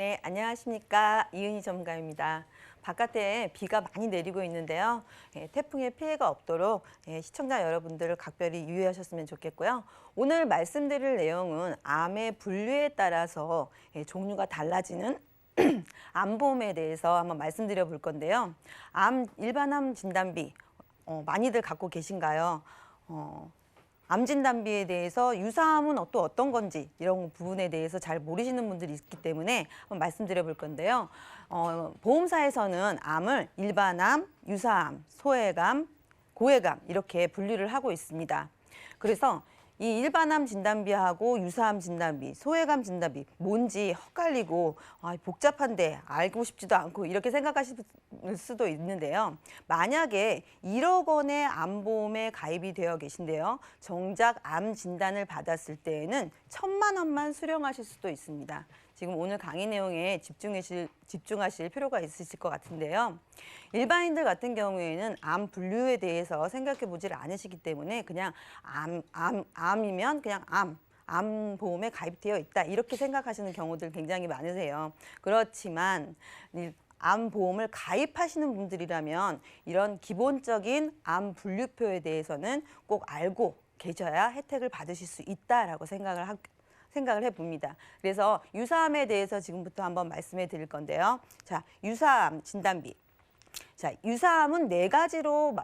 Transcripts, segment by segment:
네, 안녕하십니까. 이은희 전문가입니다. 바깥에 비가 많이 내리고 있는데요. 태풍의 피해가 없도록 시청자 여러분들 각별히 유의하셨으면 좋겠고요. 오늘 말씀드릴 내용은 암의 분류에 따라서 종류가 달라지는 암보험에 대해서 한번 말씀드려 볼 건데요. 일반암 진단비 많이들 갖고 계신가요? 암 진단비에 대해서 유사암은 또 어떤 건지 이런 부분에 대해서 잘 모르시는 분들이 있기 때문에 한번 말씀드려 볼 건데요. 보험사에서는 암을 일반암, 유사암, 소외암, 고액암 이렇게 분류를 하고 있습니다. 그래서 이 일반암 진단비하고 유사암 진단비, 소외암 진단비 뭔지 헷갈리고 복잡한데 알고 싶지도 않고 이렇게 생각하실 수도 있는데요. 만약에 1억 원의 암보험에 가입이 되어 계신데요. 정작 암 진단을 받았을 때에는 1,000만 원만 수령하실 수도 있습니다. 지금 오늘 강의 내용에 집중하실 필요가 있으실 것 같은데요. 일반인들 같은 경우에는 암 분류에 대해서 생각해 보질 않으시기 때문에 그냥 암이면 그냥 암보험에 가입되어 있다 이렇게 생각하시는 경우들 굉장히 많으세요. 그렇지만 암보험을 가입하시는 분들이라면 이런 기본적인 암 분류표에 대해서는 꼭 알고 계셔야 혜택을 받으실 수 있다라고 생각을 해봅니다. 그래서 유사암에 대해서 지금부터 한번 말씀해 드릴 건데요. 자, 유사암 진단비. 자, 유사암은 4가지로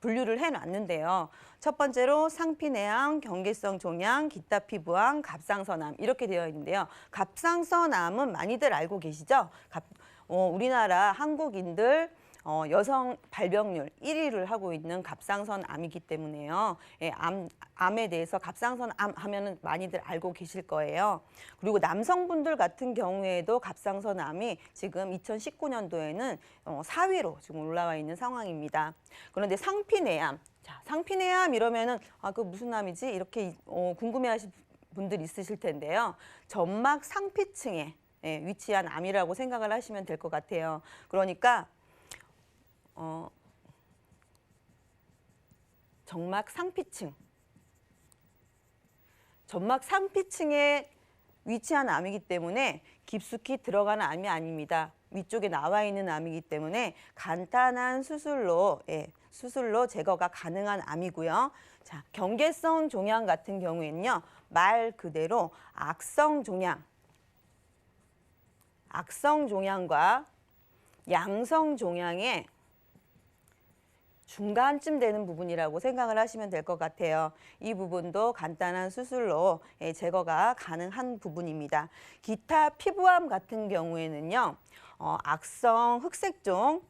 분류를 해놨는데요. 첫 번째로 상피내암, 경계성 종양, 기타 피부암, 갑상선암 이렇게 되어 있는데요. 갑상선암은 많이들 알고 계시죠? 우리나라 한국인들 여성 발병률 1위를 하고 있는 갑상선암이기 때문에요. 암에 대해서 갑상선암 하면은 많이들 알고 계실 거예요. 그리고 남성분들 같은 경우에도 갑상선암이 지금 2019년도에는 4위로 지금 올라와 있는 상황입니다. 그런데 상피내암, 자, 상피내암 이러면은 그 무슨 암이지? 이렇게 궁금해하실 분들 있으실 텐데요. 점막 상피층에 위치한 암이라고 생각을 하시면 될 것 같아요. 그러니까 점막 상피층에 위치한 암이기 때문에 깊숙이 들어가는 암이 아닙니다. 위쪽에 나와 있는 암이기 때문에 간단한 수술로 제거가 가능한 암이고요. 자, 경계성 종양 같은 경우에는요. 말 그대로 악성 종양과 양성 종양의 중간쯤 되는 부분이라고 생각을 하시면 될 것 같아요. 이 부분도 간단한 수술로 제거가 가능한 부분입니다. 기타 피부암 같은 경우에는요. 악성 흑색종,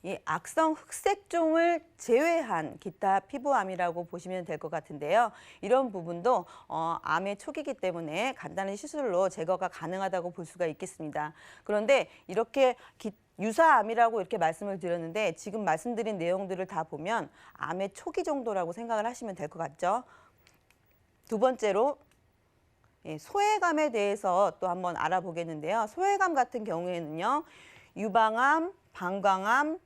이 악성 흑색종을 제외한 기타 피부암이라고 보시면 될 것 같은데요. 이런 부분도 암의 초기이기 때문에 간단한 시술로 제거가 가능하다고 볼 수가 있겠습니다. 그런데 이렇게 유사암이라고 이렇게 말씀을 드렸는데 지금 말씀드린 내용들을 다 보면 암의 초기 정도라고 생각을 하시면 될 것 같죠. 두 번째로 소외감에 대해서 또 한번 알아보겠는데요. 소외감 같은 경우에는요. 유방암, 방광암,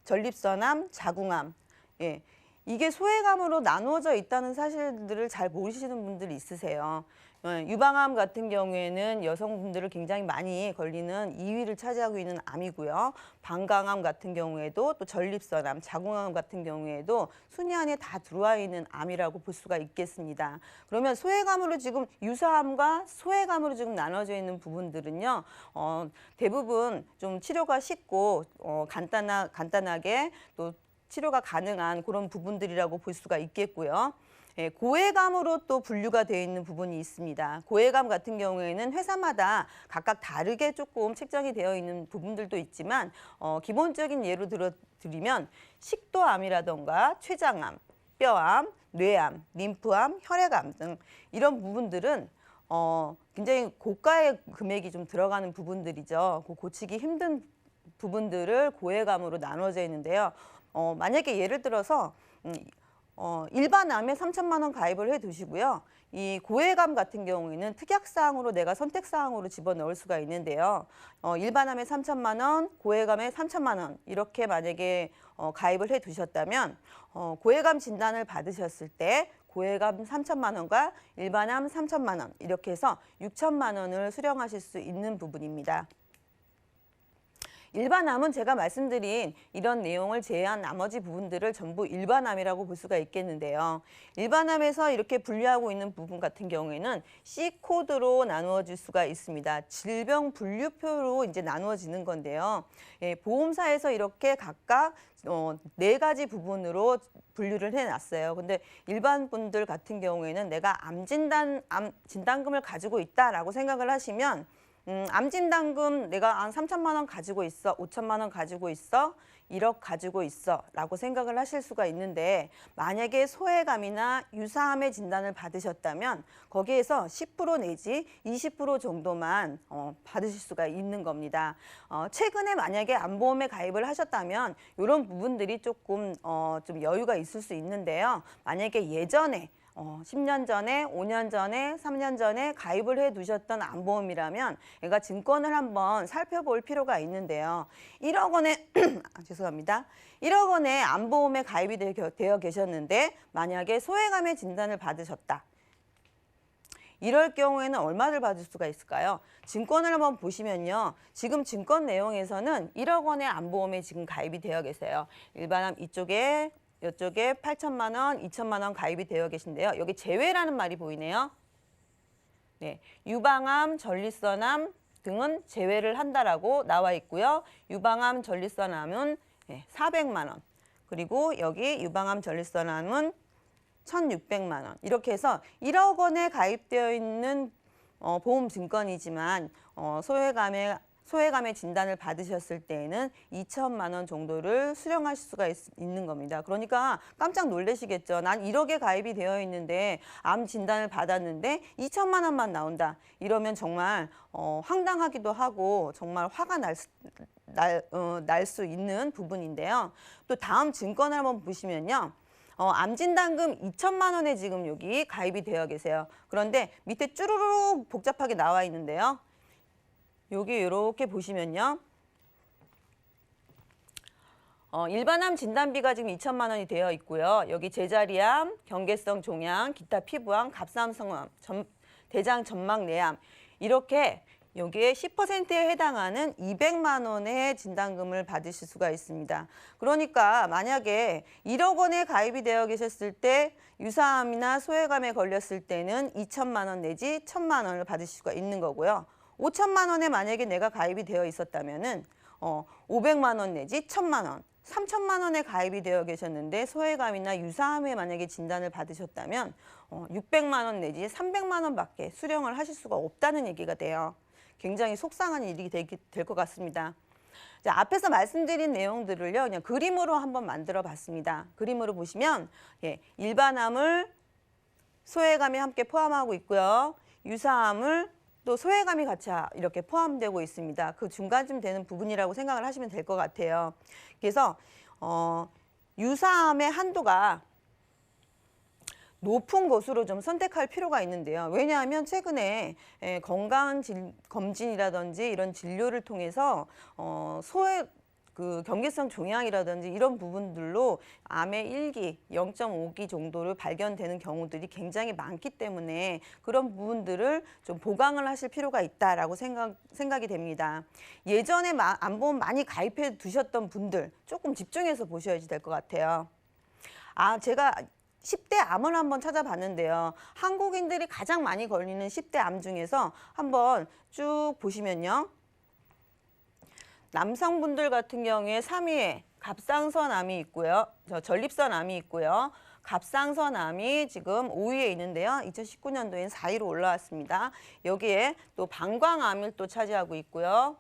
전립선암, 자궁암. 이게 소외감으로 나누어져 있다는 사실들을 잘 모르시는 분들이 있으세요. 유방암 같은 경우에는 여성분들을 굉장히 많이 걸리는 2위를 차지하고 있는 암이고요. 방광암 같은 경우에도 또 전립선암, 자궁암 같은 경우에도 순위 안에 다 들어와 있는 암이라고 볼 수가 있겠습니다. 그러면 소외감으로 지금 유사암과 소외감으로 지금 나눠져 있는 부분들은요. 대부분 좀 치료가 쉽고 간단하게 또 치료가 가능한 그런 부분들이라고 볼 수가 있겠고요. 고액암으로 또 분류가 되어 있는 부분이 있습니다. 고액암 같은 경우에는 회사마다 각각 다르게 조금 책정이 되어 있는 부분들도 있지만 기본적인 예로 들어드리면 식도암이라던가 췌장암, 뼈암, 뇌암, 림프암, 혈액암 등 이런 부분들은 굉장히 고가의 금액이 좀 들어가는 부분들이죠. 고치기 힘든 부분들을 고액암으로 나눠져 있는데요. 만약에 예를 들어서 일반암에 3천만 원 가입을 해 두시고요. 이 고해감 같은 경우에는 특약사항으로 내가 선택사항으로 집어넣을 수가 있는데요. 일반암에 3천만 원, 고해감에 3천만 원 이렇게 만약에 가입을 해 두셨다면 고해감 진단을 받으셨을 때 고해감 3천만 원과 일반암 3천만 원 이렇게 해서 6천만 원을 수령하실 수 있는 부분입니다. 일반암은 제가 말씀드린 이런 내용을 제외한 나머지 부분들을 전부 일반암이라고 볼 수가 있겠는데요. 일반암에서 이렇게 분류하고 있는 부분 같은 경우에는 C코드로 나누어질 수가 있습니다. 질병 분류표로 이제 나누어지는 건데요. 보험사에서 이렇게 각각 4가지 부분으로 분류를 해놨어요. 근데 일반 분들 같은 경우에는 내가 암 진단금을 가지고 있다라고 생각을 하시면 암 진단금 내가 한 3천만 원 가지고 있어, 5천만 원 가지고 있어, 1억 가지고 있어 라고 생각을 하실 수가 있는데 만약에 소외감이나 유사암의 진단을 받으셨다면 거기에서 10% 내지 20% 정도만 받으실 수가 있는 겁니다. 최근에 만약에 암보험에 가입을 하셨다면 이런 부분들이 조금 좀 여유가 있을 수 있는데요. 만약에 예전에 10년 전에, 5년 전에, 3년 전에 가입을 해 두셨던 암보험이라면 얘가 증권을 한번 살펴볼 필요가 있는데요. 1억 원의 죄송합니다. 1억 원의 암보험에 가입이 되어 계셨는데 만약에 소외감의 진단을 받으셨다. 이럴 경우에는 얼마를 받을 수가 있을까요? 증권을 한번 보시면요. 지금 증권 내용에서는 1억 원의 암보험에 지금 가입이 되어 계세요. 일반암 이쪽에 이쪽에 8천만 원, 2천만 원 가입이 되어 계신데요. 여기 제외라는 말이 보이네요. 네, 유방암, 전립선암 등은 제외를 한다라고 나와 있고요. 유방암, 전립선암은 400만 원. 그리고 여기 유방암, 전립선암은 1,600만 원. 이렇게 해서 1억 원에 가입되어 있는 보험 증권이지만 소외감의 진단을 받으셨을 때에는 2천만 원 정도를 수령하실 수가 있는 겁니다. 그러니까 깜짝 놀라시겠죠. 난 1억에 가입이 되어 있는데 암 진단을 받았는데 2천만 원만 나온다. 이러면 정말 황당하기도 하고 정말 화가 날 수 있는 부분인데요. 또 다음 증권을 한번 보시면요. 암 진단금 2천만 원에 지금 여기 가입이 되어 계세요. 그런데 밑에 쭈루룩 복잡하게 나와 있는데요. 여기 이렇게 보시면요. 일반암 진단비가 지금 2천만 원이 되어 있고요. 여기 제자리암, 경계성 종양, 기타 피부암, 갑상선암, 대장 점막 내암 이렇게 여기에 10%에 해당하는 200만 원의 진단금을 받으실 수가 있습니다. 그러니까 만약에 1억 원에 가입이 되어 계셨을 때 유사암이나 소외감에 걸렸을 때는 2천만 원 내지 1천만 원을 받으실 수가 있는 거고요. 5천만 원에 만약에 내가 가입이 되어 있었다면은 500만 원 내지 1천만 원, 3천만 원에 가입이 되어 계셨는데 소외감이나 유사암에 만약에 진단을 받으셨다면 600만 원 내지 300만 원밖에 수령을 하실 수가 없다는 얘기가 돼요. 굉장히 속상한 일이 될 것 같습니다. 자, 앞에서 말씀드린 내용들을요, 그냥 그림으로 한번 만들어 봤습니다. 그림으로 보시면 일반암을 소외감이 함께 포함하고 있고요. 유사암을 또 소외감이 같이 이렇게 포함되고 있습니다. 그 중간쯤 되는 부분이라고 생각을 하시면 될 것 같아요. 그래서 유사암의 한도가 높은 곳으로 좀 선택할 필요가 있는데요. 왜냐하면 최근에 건강검진이라든지 이런 진료를 통해서 경계성 종양이라든지 이런 부분들로 암의 1기, 0.5기 정도를 발견되는 경우들이 굉장히 많기 때문에 그런 부분들을 좀 보강을 하실 필요가 있다라고 생각이 됩니다. 예전에 암보험 많이 가입해 두셨던 분들 조금 집중해서 보셔야지 될 것 같아요. 제가 10대 암을 한번 찾아봤는데요. 한국인들이 가장 많이 걸리는 10대 암 중에서 한번 쭉 보시면요. 남성분들 같은 경우에 3위에 갑상선암이 있고요. 전립선암이 있고요. 갑상선암이 지금 5위에 있는데요. 2019년도엔 4위로 올라왔습니다. 여기에 또 방광암을 또 차지하고 있고요.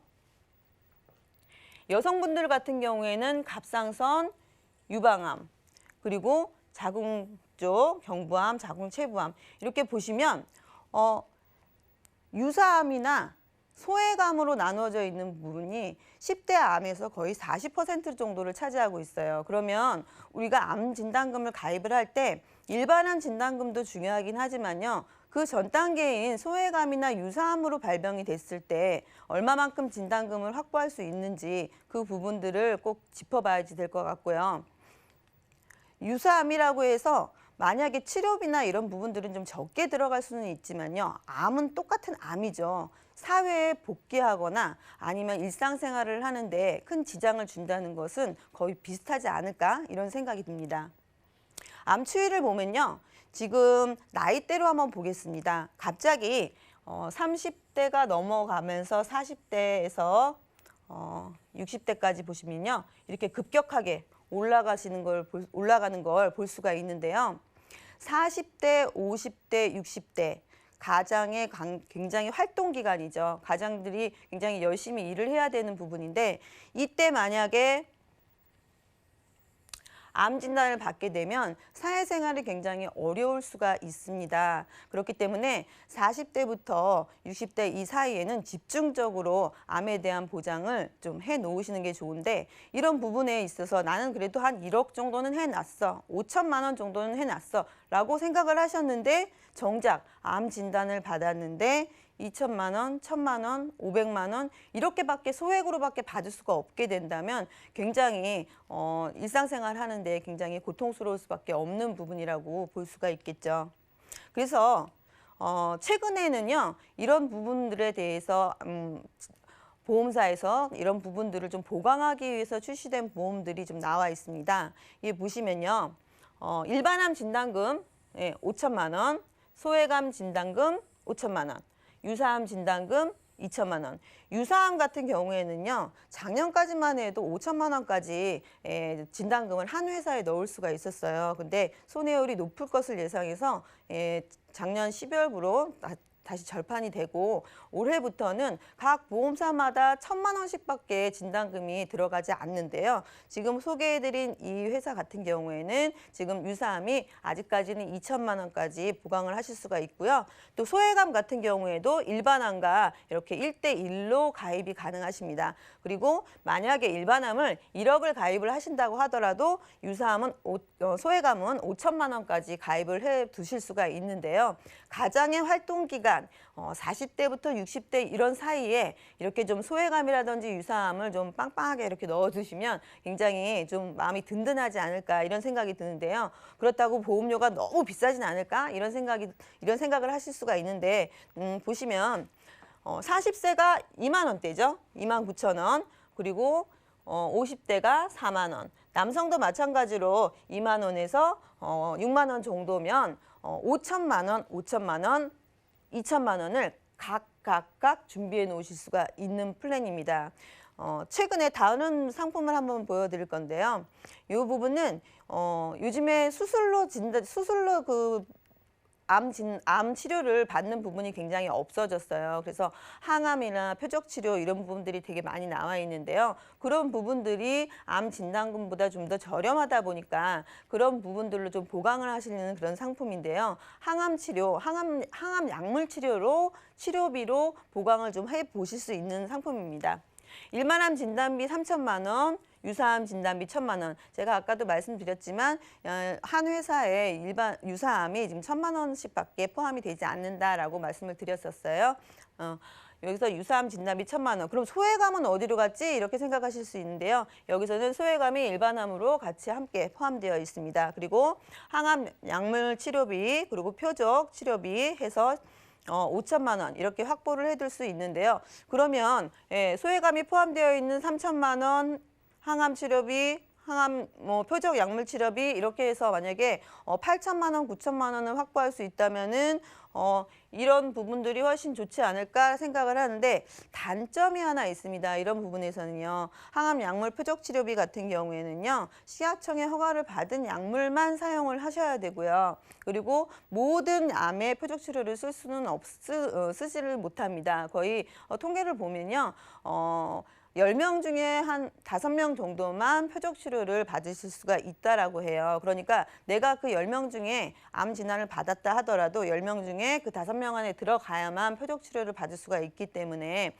여성분들 같은 경우에는 갑상선, 유방암, 그리고 자궁 쪽, 경부암, 자궁 체부암 이렇게 보시면 유사암이나 소외감으로 나누어져 있는 부분이 10대 암에서 거의 40% 정도를 차지하고 있어요. 그러면 우리가 암 진단금을 가입을 할 때 일반암 진단금도 중요하긴 하지만요. 그 전 단계인 소외감이나 유사암으로 발병이 됐을 때 얼마만큼 진단금을 확보할 수 있는지 그 부분들을 꼭 짚어봐야지 될 것 같고요. 유사암이라고 해서 만약에 치료비나 이런 부분들은 좀 적게 들어갈 수는 있지만요. 암은 똑같은 암이죠. 사회에 복귀하거나 아니면 일상생활을 하는데 큰 지장을 준다는 것은 거의 비슷하지 않을까 이런 생각이 듭니다. 암 추이를 보면요. 지금 나이대로 한번 보겠습니다. 갑자기 30대가 넘어가면서 40대에서 60대까지 보시면요. 이렇게 급격하게 올라가는 걸 볼 수가 있는데요. 40대, 50대, 60대 가장의 굉장히 활동 기간이죠. 가장들이 굉장히 열심히 일을 해야 되는 부분인데 이때 만약에 암 진단을 받게 되면 사회생활이 굉장히 어려울 수가 있습니다. 그렇기 때문에 40대부터 60대 이 사이에는 집중적으로 암에 대한 보장을 좀 해놓으시는 게 좋은데 이런 부분에 있어서 나는 그래도 한 1억 정도는 해놨어. 5천만 원 정도는 해놨어. 라고 생각을 하셨는데 정작 암 진단을 받았는데 2천만 원, 1천만 원, 500만 원 이렇게밖에 소액으로밖에 받을 수가 없게 된다면 굉장히 일상생활 하는데 굉장히 고통스러울 수밖에 없는 부분이라고 볼 수가 있겠죠. 그래서 최근에는요 이런 부분들에 대해서 보험사에서 이런 부분들을 좀 보강하기 위해서 출시된 보험들이 좀 나와 있습니다. 이 보시면요 일반암 진단금 5천만 원, 소외감 진단금 5천만 원. 유사암 진단금 2천만 원. 유사암 같은 경우에는요. 작년까지만 해도 5천만 원까지 진단금을 한 회사에 넣을 수가 있었어요. 근데 손해율이 높을 것을 예상해서 작년 12월부로 다시 절판이 되고 올해부터는 각 보험사마다 1천만 원씩밖에 진단금이 들어가지 않는데요. 지금 소개해드린 이 회사 같은 경우에는 지금 유사암이 아직까지는 2천만 원까지 보강을 하실 수가 있고요. 또 소외감 같은 경우에도 일반암과 이렇게 1대1로 가입이 가능하십니다. 그리고 만약에 일반암을 1억을 가입을 하신다고 하더라도 유사암은 소외감은 5천만 원까지 가입을 해 두실 수가 있는데요. 가장의 활동 기간 40대부터 60대 이런 사이에 이렇게 좀 소외감이라든지 유사암을 좀 빵빵하게 이렇게 넣어두시면 굉장히 좀 마음이 든든하지 않을까 이런 생각이 드는데요. 그렇다고 보험료가 너무 비싸진 않을까 이런 생각을 하실 수가 있는데 보시면 40세가 2만 원대죠. 2만 9천 원. 그리고 50대가 4만 원. 남성도 마찬가지로 2만 원에서 6만 원 정도면 5천만 원, 5천만 원, 2천만 원을 각각 준비해 놓으실 수가 있는 플랜입니다. 최근에 다른 상품을 한번 보여드릴 건데요. 이 부분은 요즘에 수술로 암 치료를 받는 부분이 굉장히 없어졌어요. 그래서 항암이나 표적 치료 이런 부분들이 되게 많이 나와 있는데요. 그런 부분들이 암 진단금보다 좀 더 저렴하다 보니까 그런 부분들로 좀 보강을 하시는 그런 상품인데요. 항암 치료, 항암 약물 치료로 치료비로 보강을 좀 해 보실 수 있는 상품입니다. 일반암 진단비 3천만 원, 유사암 진단비 1천만 원. 제가 아까도 말씀드렸지만 한 회사에 유사암이 지금 1천만 원씩밖에 포함이 되지 않는다라고 말씀을 드렸었어요. 여기서 유사암 진단비 1천만 원. 그럼 소외감은 어디로 갔지? 이렇게 생각하실 수 있는데요. 여기서는 소외감이 일반암으로 같이 함께 포함되어 있습니다. 그리고 항암 약물 치료비 그리고 표적 치료비 해서 5천만 원 이렇게 확보를 해둘 수 있는데요. 그러면 소외감이 포함되어 있는 3천만 원 항암 치료비, 항암 표적 약물 치료비 이렇게 해서 만약에 8천만 원, 9천만 원을 확보할 수 있다면은 이런 부분들이 훨씬 좋지 않을까 생각을 하는데 단점이 하나 있습니다. 이런 부분에서는요. 항암 약물 표적 치료비 같은 경우에는요. 식약청의 허가를 받은 약물만 사용을 하셔야 되고요. 그리고 모든 암의 표적 치료를 쓰지를 못합니다. 거의 통계를 보면요. 10명 중에 한 5명 정도만 표적 치료를 받으실 수가 있다라고 해요. 그러니까 내가 그 10명 중에 암 진단을 받았다 하더라도 10명 중에 그 5명 안에 들어가야만 표적 치료를 받을 수가 있기 때문에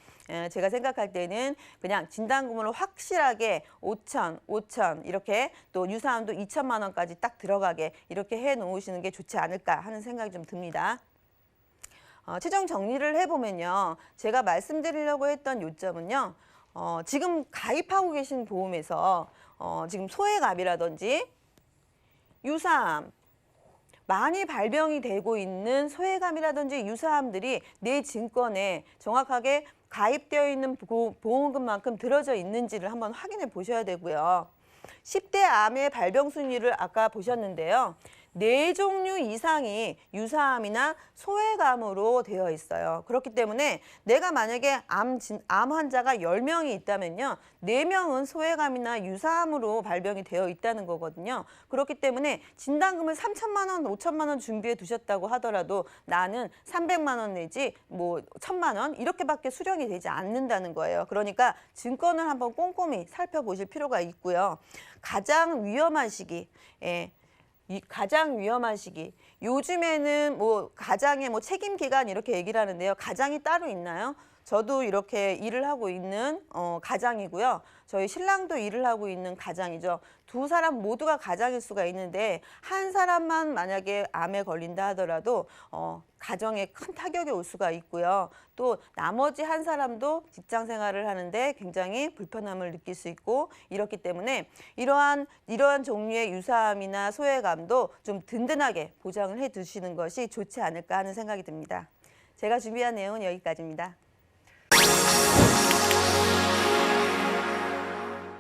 제가 생각할 때는 그냥 진단금으로 확실하게 5천 이렇게 또 유사암도 2천만 원까지 딱 들어가게 이렇게 해 놓으시는 게 좋지 않을까 하는 생각이 좀 듭니다. 최종 정리를 해보면요. 제가 말씀드리려고 했던 요점은요. 지금 가입하고 계신 보험에서 지금 소외감이라든지 유사암, 많이 발병이 되고 있는 소외감이라든지 유사암들이 내 증권에 정확하게 가입되어 있는 보험금만큼 들어져 있는지를 한번 확인해 보셔야 되고요. 10대 암의 발병 순위를 아까 보셨는데요. 4종류 이상이 유사암이나 소외감으로 되어 있어요. 그렇기 때문에 내가 만약에 암 환자가 10명이 있다면요. 4명은 소외감이나 유사암으로 발병이 되어 있다는 거거든요. 그렇기 때문에 진단금을 3천만 원, 5천만 원 준비해 두셨다고 하더라도 나는 300만 원 내지 뭐 1,000만 원 이렇게밖에 수령이 되지 않는다는 거예요. 그러니까 증권을 한번 꼼꼼히 살펴보실 필요가 있고요. 가장 위험한 시기, 가장 위험한 시기. 요즘에는 뭐 가장의 뭐 책임 기간 이렇게 얘기를 하는데요. 가장이 따로 있나요? 저도 이렇게 일을 하고 있는 가장이고요. 저희 신랑도 일을 하고 있는 가장이죠. 두 사람 모두가 가장일 수가 있는데 한 사람만 만약에 암에 걸린다 하더라도 가정에 큰 타격이 올 수가 있고요. 또 나머지 한 사람도 직장 생활을 하는데 굉장히 불편함을 느낄 수 있고 이렇기 때문에 이러한 종류의 유사암이나 소외감도 좀 든든하게 보장을 해 두시는 것이 좋지 않을까 하는 생각이 듭니다. 제가 준비한 내용은 여기까지입니다.